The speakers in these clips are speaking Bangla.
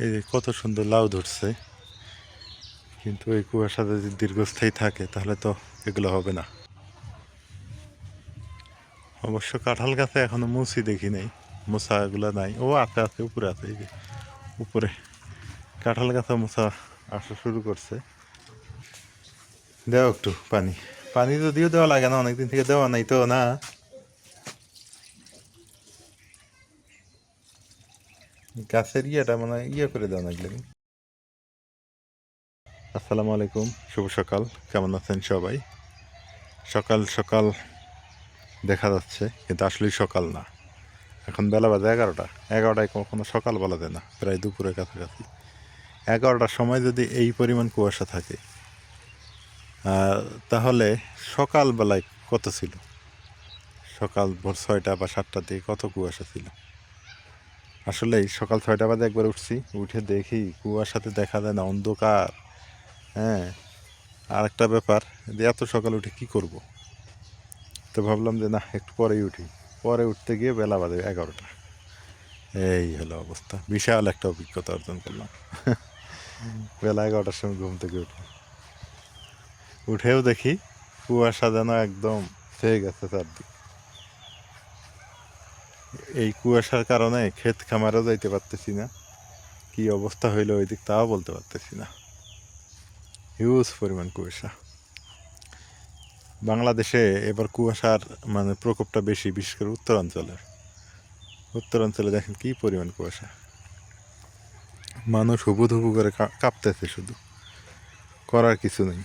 এই যে কত সুন্দর লাউ ধরছে, কিন্তু এই কুয়াশা যদি দীর্ঘস্থায়ী থাকে তাহলে তো এগুলো হবে না। অবশ্য কাঁঠাল গাছে এখনো মুচি দেখি নাই, মোচা এগুলো নাই। ও আছে আছে, উপরে আছে, এই যে উপরে কাঁঠাল গাছে মোচা আসা শুরু করছে। দেও একটু পানি, পানি যদিও দেওয়া লাগে না, অনেকদিন থেকে দেওয়া নাই তো না। গাছের ইয়েটা মানে ইয়ে করে দেওয়া লাগলে। আসসালামু আলাইকুম, শুভ সকাল। কেমন আছেন সবাই? সকাল সকাল দেখা যাচ্ছে, কিন্তু আসলেই সকাল না। এখন বেলা বাজে 11টা। 11টায় কখনো সকাল বলা যায় না, প্রায় দুপুরের কাছাকাছি। 11টার সময় যদি এই পরিমাণ কুয়াশা থাকে, তাহলে সকালবেলায় কত ছিল? সকাল ভোর 6টা বা 7টার দিকে কত কুয়াশা ছিল? আসলেই সকাল 6টা বাজে একবার উঠছি, উঠে দেখি কুয়াশাতে দেখা যায় না, অন্ধকার। হ্যাঁ, আর একটা ব্যাপার যে এত সকালে উঠে কি করব, তো ভাবলাম যে না, একটু পরেই উঠি। পরে উঠতে গিয়ে বেলা বাজে 11টা। এই হলো অবস্থা, বিশাল একটা অভিজ্ঞতা অর্জন করলাম। বেলা 11টার সময় ঘুম থেকে উঠি, উঠেও দেখি কুয়াশা যেন একদম ছেয়ে গেছে চারদিক। এই কুয়াশার কারণে ক্ষেত খামারেও যাইতে পারতেছি না, কি অবস্থা হইলো ওই দিক তাও বলতে পারতেছি না। হিউজ পরিমাণ কুয়াশা। বাংলাদেশে এবার কুয়াশার মানে প্রকোপটা বেশি, বিশেষ করে উত্তরাঞ্চলের। উত্তরাঞ্চলে দেখেন কি পরিমাণ কুয়াশা, মানুষ হুবু ধুবু করে কাঁপতেছে, শুধু করার কিছু নেই।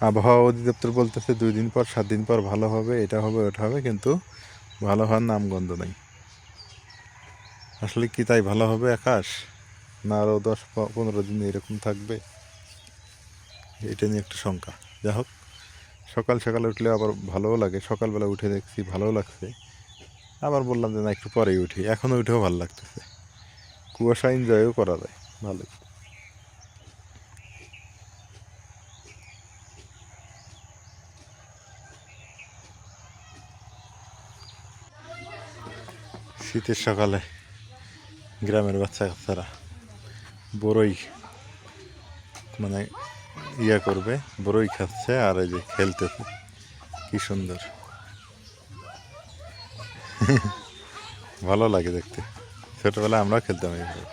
আবহাওয়া অধিদপ্তর বলতেছে 2 দিন পর 7 দিন পর ভালো হবে, এটা হবে ওটা হবে, কিন্তু ভালো হওয়ার নামগন্ধ নেই। আসলে কি তাই ভালো হবে আকাশ, না আরও 10-15 দিন এরকম থাকবে? এটা নিয়ে একটা শঙ্কা। যা হোক, সকাল সকালে উঠলে আবার ভালোও লাগে। সকালবেলা উঠে দেখছি ভালোও লাগছে, আবার বললাম যে না, একটু পরেই উঠি। এখনও উঠেও ভালো লাগতেছে, কুয়াশা এনজয়ও করা যায় ভালোই। শীতের সকালে গ্রামের বাচ্চা কাচ্চারা বড়ই মানে ইয়া করবে, বড়ই খাচ্ছে আর এই যে খেলতেছে, কি সুন্দর। ভালো লাগে দেখতে, ছোটবেলায় আমরাও খেলতাম এইভাবে।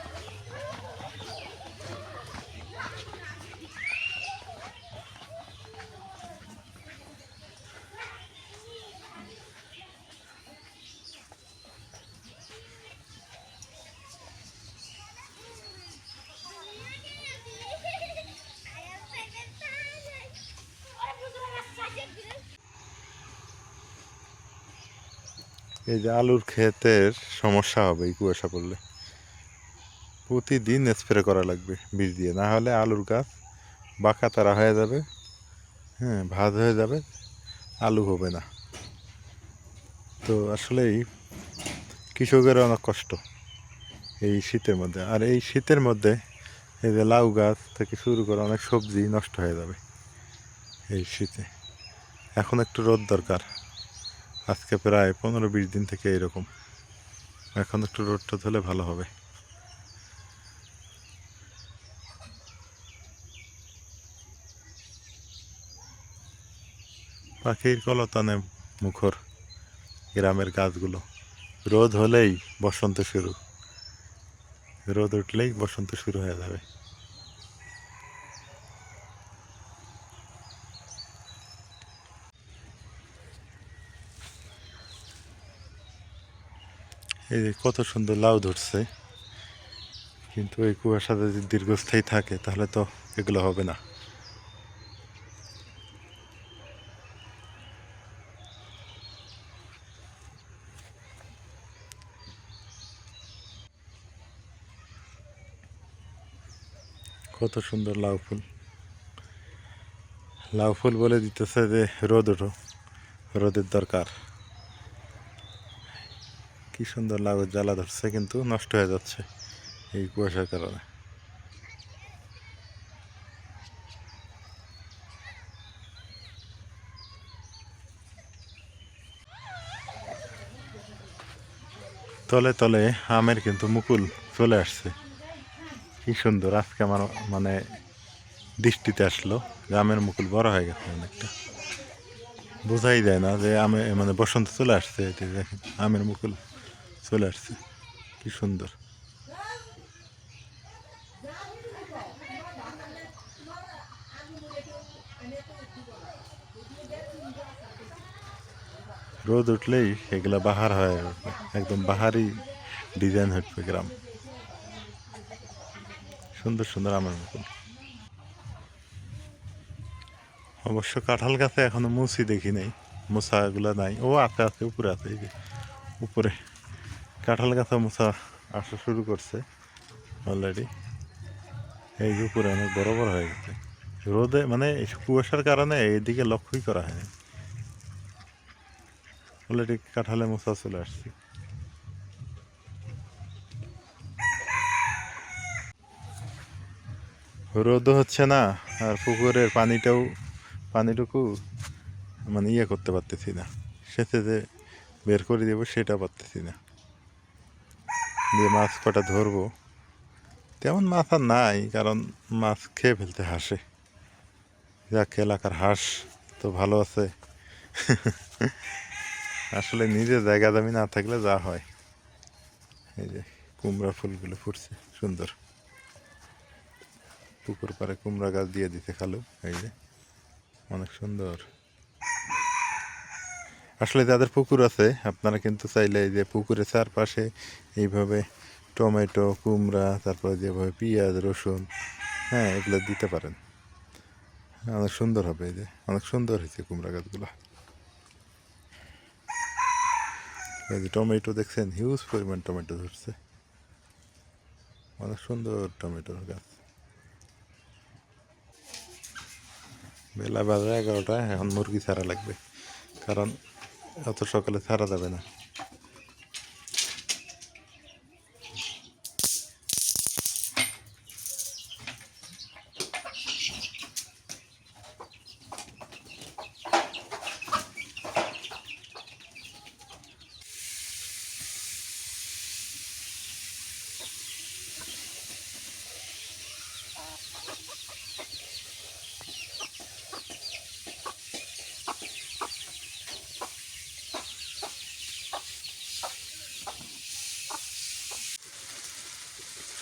এই যে আলুর ক্ষেতের সমস্যা হবে এই কুয়াশা পড়লে, প্রতিদিন স্প্রে করা লাগবে বীজ দিয়ে, না হলে আলুর গাছ বাঁকা তারা হয়ে যাবে। হ্যাঁ, ভাঁজ হয়ে যাবে, আলু হবে না। তো আসলেই কৃষকের অনেক কষ্ট এই শীতের মধ্যে। আর এই শীতের মধ্যে এই যে লাউ গাছ থেকে শুরু করে অনেক সবজি নষ্ট হয়ে যাবে এই শীতে। এখন একটু রোদ দরকার, আজকে প্রায় 15-20 দিন থেকে এরকম। এখন একটু রোদ টোদ হলে ভালো হবে। পাখির কলতানে মুখর গ্রামের গাছগুলো। রোদ হলেই বসন্ত শুরু, রোদ উঠলেই বসন্ত শুরু হয়ে যাবে। এই যে কত সুন্দর লাউ ধরছে, কিন্তু এই কুয়াশা যদি দীর্ঘস্থায়ী থাকে তাহলে তো এগুলো হবে না। কত সুন্দর লাউ ফুল, লাউ ফুল বলে দিতেছে যে রোদ ওঠো, রোদের দরকার। কি সুন্দর লাউ জ্বালা ধরছে, কিন্তু নষ্ট হয়ে যাচ্ছে এই কুয়াশার কারণে। তলে তলে আমের কিন্তু মুকুল চলে আসছে। কি সুন্দর আজকে আমার মানে দৃষ্টিতে আসলো যে আমের মুকুল বড় হয়ে গেছে অনেকটা। বোঝাই যায় না যে মানে বসন্ত চলে আসছে, এটি দেখেন আমের মুকুল চলে আসছে, কি সুন্দর। রোদ উঠলেই এগুলা বাহার হয়ে উঠবে, একদম বাহারি ডিজাইন হচ্ছে গ্রাম। সুন্দর সুন্দর আমের মুকুল। অবশ্য কাঁঠাল গাছে এখনো মুচি দেখি নাই, মোচাগুলো নাই। ও আছে আছে, উপরে আছে, এই যে উপরে কাঁঠাল গাছে মোচা আসা শুরু করছে অলরেডি। এই যে উপরে অনেক বড় বড় হয়ে গেছে, রোদে মানে কুয়াশার কারণে এইদিকে লক্ষ্যই করা হয়নি। অলরেডি কাঁঠালে মোচা চলে আসছে। রোদও হচ্ছে না, আর পুকুরের পানিটুকু মানে ইয়ে করতে পারতেছি না, সেচে যে বের করে দেবো সেটা পারতেছি না। দিয়ে মাছ কটা ধরবো, তেমন মাছ আর নাই, কারণ মাছ খেয়ে ফেলতে হাসে। যাক, এলাকার হাঁস তো ভালো আছে। আসলে নিজে জায়গা জমি না থাকলে যা হয়। এই যে কুমড়া ফুলগুলো ফুটছে সুন্দর, পুকুর পাড়ে কুমড়া গাছ দিয়ে দিতে খালো, এই যে অনেক সুন্দর। আসলে যাদের পুকুর আছে আপনারা কিন্তু চাইলে এই যে পুকুরের চারপাশে এইভাবে টমেটো, কুমড়া, তারপরে যেভাবে পেঁয়াজ, রসুন, হ্যাঁ এগুলো দিতে পারেন, অনেক সুন্দর হবে। এই যে অনেক সুন্দর হয়েছে কুমড়া গাছগুলো। এই যে টমেটো দেখছেন, হিউজ পরিমাণ টমেটো ধরছে, অনেক সুন্দর টমেটোর গাছ। বেলা বাজে 11টা, এখন মুরগি ছাড়া লাগবে, কারণ অত সকালে ছাড়া যাবে না।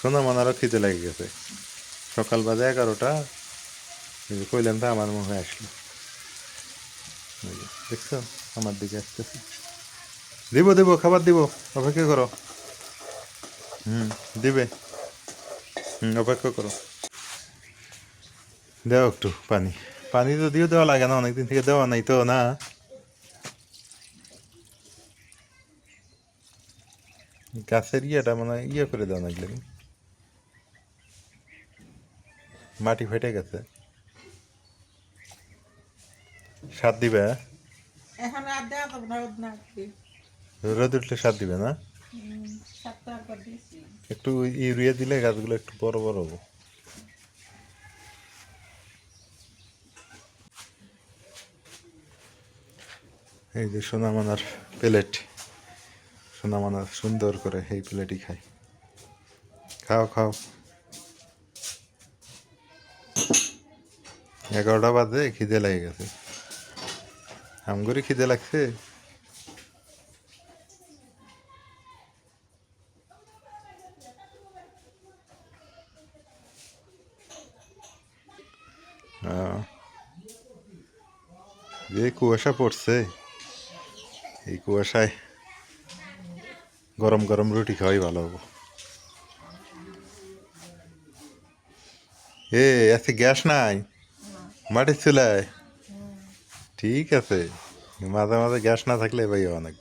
শোনো, মানারও খিদে লেগে গেছে, সকাল বাজে 11টা, কইলাম তো আমার মুখে আসলো। দেখছো আমার দিকে আসতেছে, দিব দিব খাবার দিব, অপেক্ষা করো। হুম, দিবে। অপেক্ষা করো, দেও একটু পানি। পানি তো দিও, দেওয়া লাগে না, অনেকদিন থেকে দেওয়া নাই তো না। গাছের ইয়েটা মানে ইয়ে করে দেওয়া লাগলে, মাটি ফেটে গেছে। সার দিবে, হ্যাঁ? এখন আর দেওয়া যাবে না, রোদ না উঠলে। রোদ উঠলে সার দিবে না? সাতটা একবার দিয়েছি। একটু ইউরিয়া দিলে গাছগুলো একটু বড় বড় হবে। এই যে সোনামানার প্লেট, সোনামানা সুন্দর করে এই প্লেটই খায়। খাও খাও, 11টা বাজে, খিদে লেগে গেছে, আমগরে খিদে লাগছে। আহ, যে কুয়াশা পড়ছে, এই কুয়াশায় গরম গরম রুটি খাওয়াই ভালো হবো। আজকে গ্যাস নাই, মাটির চুলায়? ঠিক আছে, মাঝে মাঝে গ্যাস না থাকলে ভাই অনেক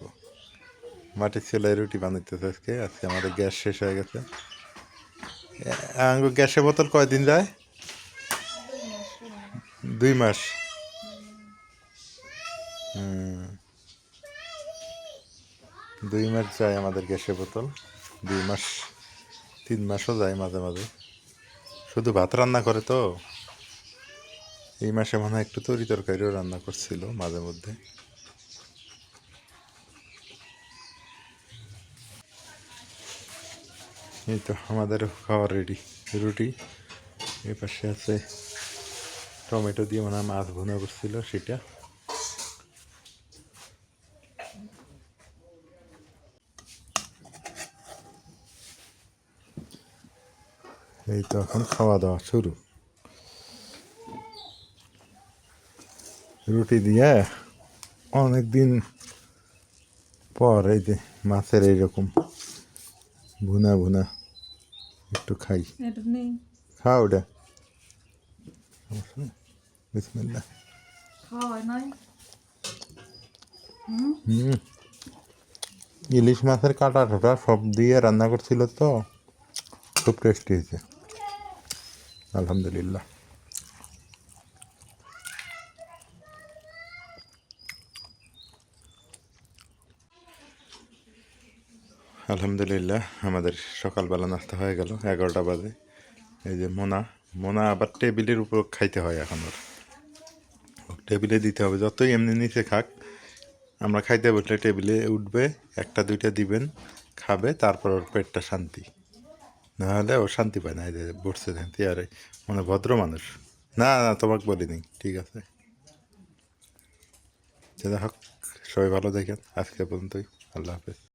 মাটির চুলায় রুটি বানাইতেছে আজকে। আজকে আমাদের গ্যাস শেষ হয়ে গেছে। গ্যাসের বোতল কয়দিন যায়? 2 মাস। হুম, 2 মাস যায় আমাদের গ্যাসের বোতল, 2 মাস, 3 মাসও যায় মাঝে মাঝে। শুধু ভাত রান্না করে তো, এই মাসে মনে হয় একটু তরি তরকারিও রান্না করছিল মাঝে মধ্যে। এই তো আমাদেরও খাওয়া রেডি। রুটি। এ পাশে আছে টমেটো দিয়ে মানে মাছ ভুনা করছিল সেটা। এই তো এখন খাওয়া দাওয়া শুরু। রুটি দিয়ে অনেক দিন পর এই যে মাছের এইরকম ভুনা ভুনা একটু খাই। এটা নেই খাও ওটা, বিসমিল্লাহ। খাওয়াই নাই ইলিশ মাছের কাঁটা টোটা সব দিয়ে রান্না করছিল তো, খুব টেস্টি হয়েছে আলহামদুলিল্লাহ। আলহামদুলিল্লাহ আমাদের সকালবেলা নাস্তা হয়ে গেল, 11টা বাজে। এই যে মোনা, মোনা আবার টেবিলের উপর খাইতে হয় এখন। ওর টেবিলে দিতে হবে, যতই এমনি নিচে খাক, আমরা খাইতে বসলে টেবিলে উঠবে, একটা দুইটা দিবেন, খাবে, তারপর ওর পেটটা শান্তি। নাহলে ও শান্তি পায় না। এই যে বসছে শান্তি, আরে মানে ভদ্র মানুষ। না না তোমাকে বলিনি, ঠিক আছে। যাই হোক, সবাই ভালো দেখেন, আজকে পর্যন্তই। আল্লাহ হাফেজ।